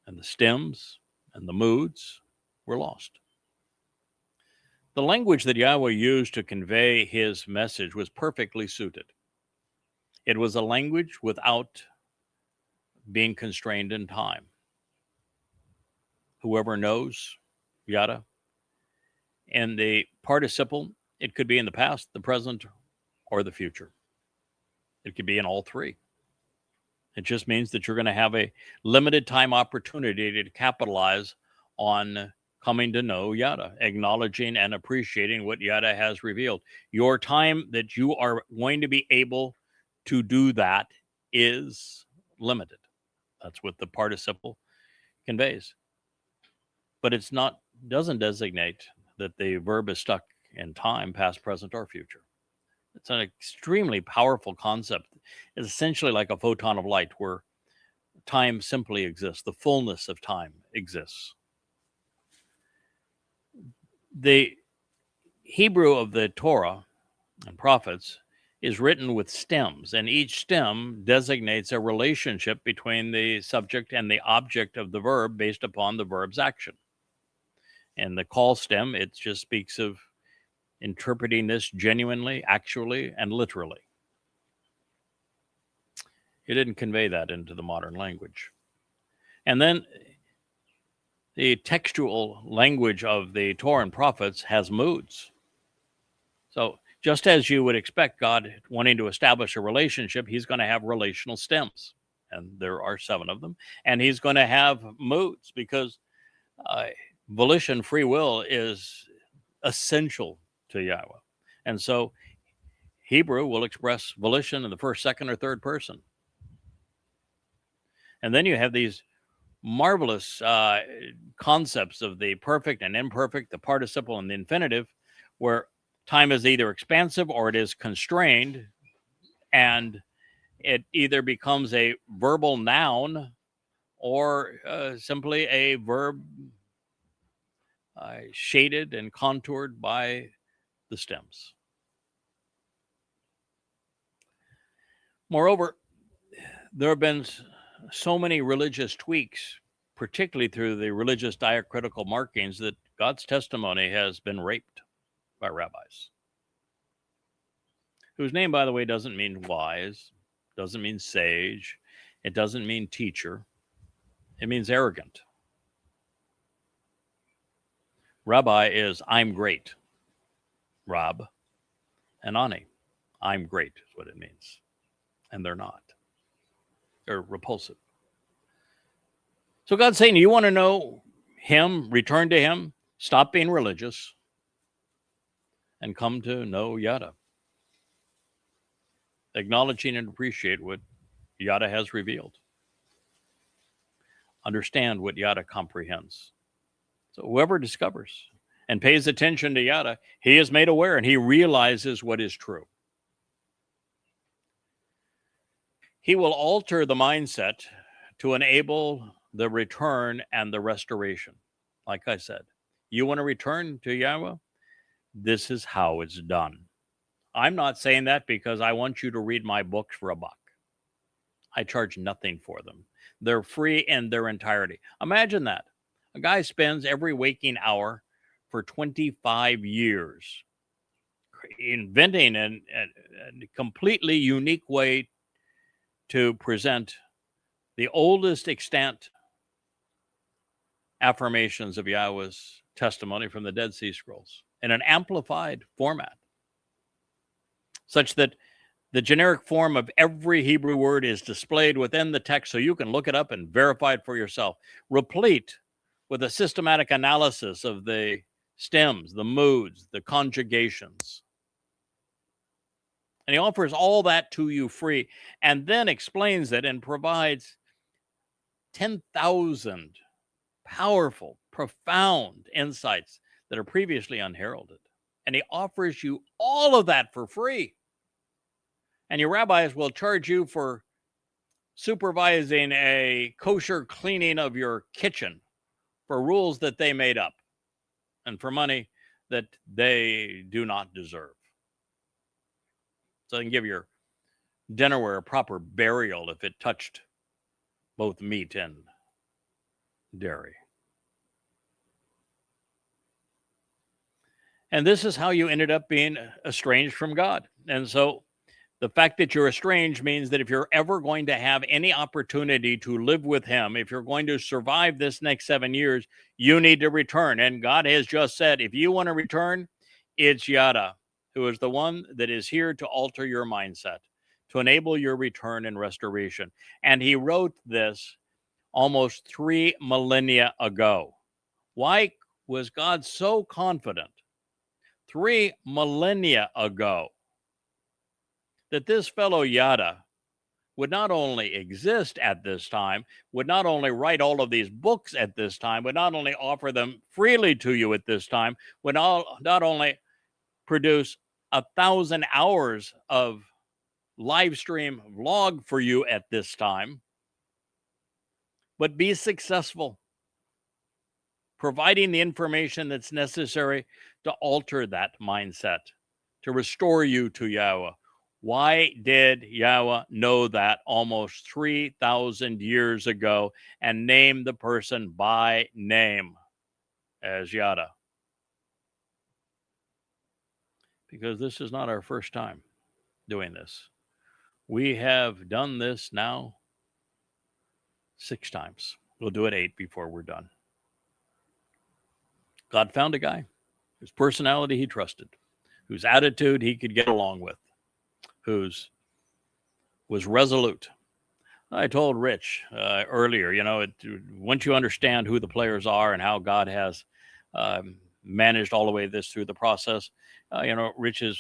and the stems and the moods were lost. The language that Yahweh used to convey his message was perfectly suited. It was a language without being constrained in time. Whoever knows yada. In the participle, it could be in the past, the present, or the future. It could be in all three. It just means that you're going to have a limited time opportunity to capitalize on coming to know yada, acknowledging and appreciating what yada has revealed. Your time that you are going to be able to do that is limited. That's what the participle conveys. But it's not, doesn't designate that the verb is stuck in time, past, present, or future. It's an extremely powerful concept. It's essentially like a photon of light where time simply exists. The fullness of time exists. The Hebrew of the Torah and prophets is written with stems, and each stem designates a relationship between the subject and the object of the verb based upon the verb's action. And the call stem, it just speaks of interpreting this genuinely, actually, and literally. He didn't convey that into the modern language. And then the textual language of the Torah and prophets has moods. So Just as you would expect God wanting to establish a relationship, he's going to have relational stems. And there are 7 of them. And he's going to have moods because volition, free will is essential to Yahweh. And so Hebrew will express volition in the first, second, or third person. And then you have these marvelous concepts of the perfect and imperfect, the participle and the infinitive, where time is either expansive or it is constrained, and it either becomes a verbal noun or simply a verb shaded and contoured by the stems. Moreover, there have been so many religious tweaks, particularly through the religious diacritical markings, that God's testimony has been raped by rabbis, whose name, by the way, doesn't mean wise, doesn't mean sage, it doesn't mean teacher, it means arrogant. Rabbi is I'm great. Rab and Ani, I'm great is what it means. And they're not. They're repulsive. So God's saying, you want to know him, return to him, stop being religious, and come to know Yada. Acknowledging and appreciate what Yada has revealed. Understand what Yada comprehends. So whoever discovers and pays attention to Yada, he is made aware and he realizes what is true. He will alter the mindset to enable the return and the restoration. Like I said, you want to return to Yahweh? This is how it's done. I'm not saying that because I want you to read my books for $1. I charge nothing for them. They're free in their entirety. Imagine that. A guy spends every waking hour for 25 years inventing a completely unique way to present the oldest extant affirmations of Yahweh's testimony from the Dead Sea Scrolls in an amplified format, such that the generic form of every Hebrew word is displayed within the text so you can look it up and verify it for yourself, replete with a systematic analysis of the stems, the moods, the conjugations. And he offers all that to you free and then explains it and provides 10,000 powerful, profound insights that are previously unheralded. And he offers you all of that for free. And your rabbis will charge you for supervising a kosher cleaning of your kitchen for rules that they made up and for money that they do not deserve. So they can give your dinnerware a proper burial if it touched both meat and dairy. And this is how you ended up being estranged from God. And so the fact that you're estranged means that if you're ever going to have any opportunity to live with him, if you're going to survive this next 7 years, you need to return. And God has just said, if you want to return, it's Yada, who is the one that is here to alter your mindset, to enable your return and restoration. And he wrote this almost 3 millennia ago. Why was God so confident 3 millennia ago that this fellow Yada would not only exist at this time, would not only write all of these books at this time, would not only offer them freely to you at this time, would not only produce 1,000 hours of live stream vlog for you at this time, but be successful, providing the information that's necessary to alter that mindset, to restore you to Yahweh. Why did Yahweh know that almost 3,000 years ago and name the person by name as Yada? Because this is not our first time doing this. We have done this now 6 times. We'll do it 8 before we're done. God found a guy whose personality he trusted, whose attitude he could get along with, whose was resolute. I told Rich earlier, once you understand who the players are and how God has managed all the way through the process, Rich's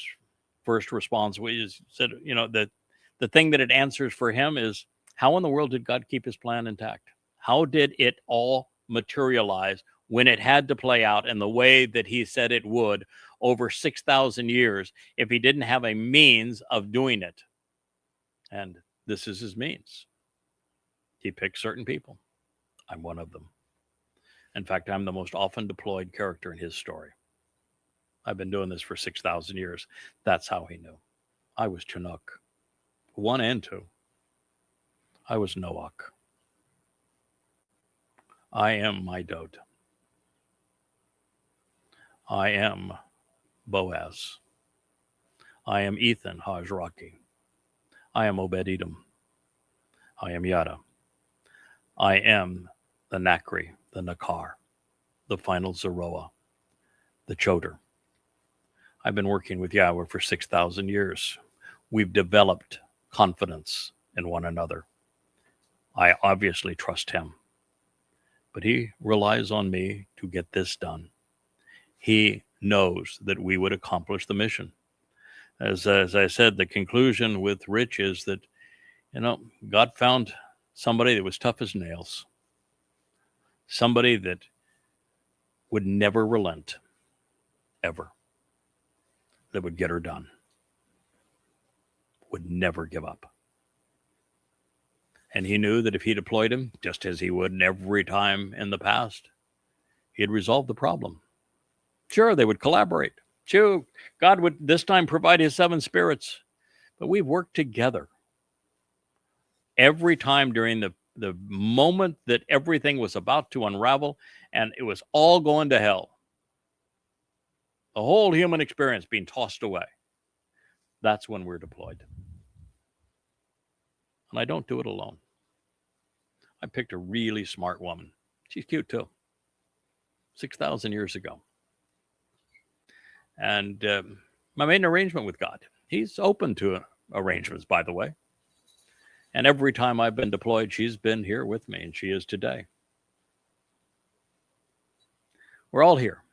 first response was said, that the thing that it answers for him is, how in the world did God keep his plan intact? How did it all materialize when it had to play out in the way that he said it would over 6,000 years if he didn't have a means of doing it? And this is his means. He picks certain people. I'm one of them. In fact, I'm the most often deployed character in his story. I've been doing this for 6,000 years. That's how he knew. I was Chinook. 1 and 2. I was Noach. I am my Dode. I am Boaz. I am Ethan Hajraki. I am Obed-Edom. I am Yada. I am the Nakri, the Nakar, the final Zeroah, the Choder. I've been working with Yahweh for 6,000 years. We've developed confidence in one another. I obviously trust him, but he relies on me to get this done. He knows that we would accomplish the mission. As I said, the conclusion with Rich is that, God found somebody that was tough as nails, somebody that would never relent, ever, that would get her done, would never give up. And he knew that if he deployed him, just as he would every time in the past, he'd resolve the problem. Sure, they would collaborate. Sure, God would this time provide his 7 spirits. But we've worked together. Every time during the moment that everything was about to unravel and it was all going to hell, the whole human experience being tossed away, that's when we're deployed. And I don't do it alone. I picked a really smart woman. She's cute too. 6,000 years ago. And I made an arrangement with God. He's open to arrangements, by the way. And every time I've been deployed, she's been here with me, and she is today. We're all here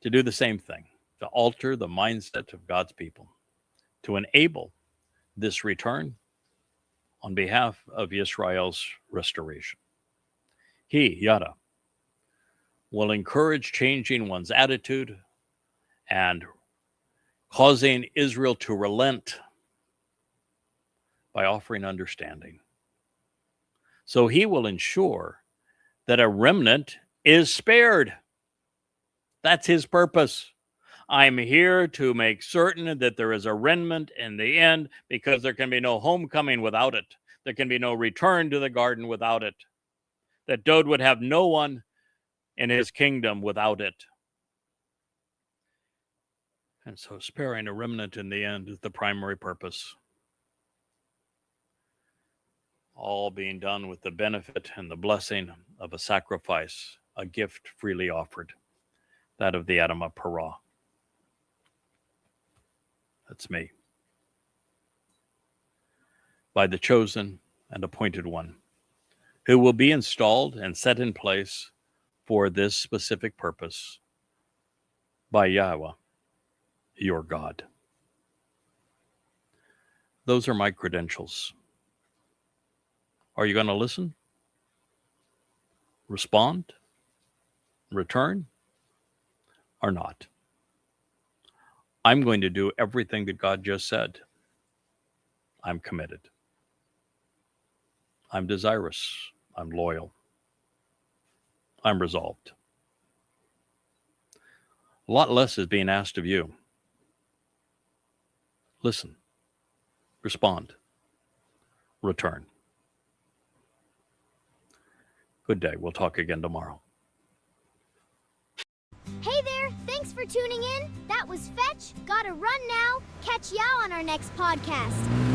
to do the same thing, to alter the mindset of God's people, to enable this return on behalf of Israel's restoration. He, Yada, will encourage changing one's attitude and causing Israel to relent by offering understanding. So he will ensure that a remnant is spared. That's his purpose. I'm here to make certain that there is a remnant in the end, because there can be no homecoming without it. There can be no return to the garden without it. That Dode would have no one in his kingdom without it. And so sparing a remnant in the end is the primary purpose. All being done with the benefit and the blessing of a sacrifice, a gift freely offered, that of the Adam of Parah. That's me. By the chosen and appointed one, who will be installed and set in place for this specific purpose by Yahweh, your God. Those are my credentials. Are you going to listen? Respond? Return? Or not? I'm going to do everything that God just said. I'm committed. I'm desirous. I'm loyal. I'm resolved. A lot less is being asked of you. Listen. Respond. Return. Good day. We'll talk again tomorrow. Hey there, thanks for tuning in. That was Fetch. Gotta run now. Catch y'all on our next podcast.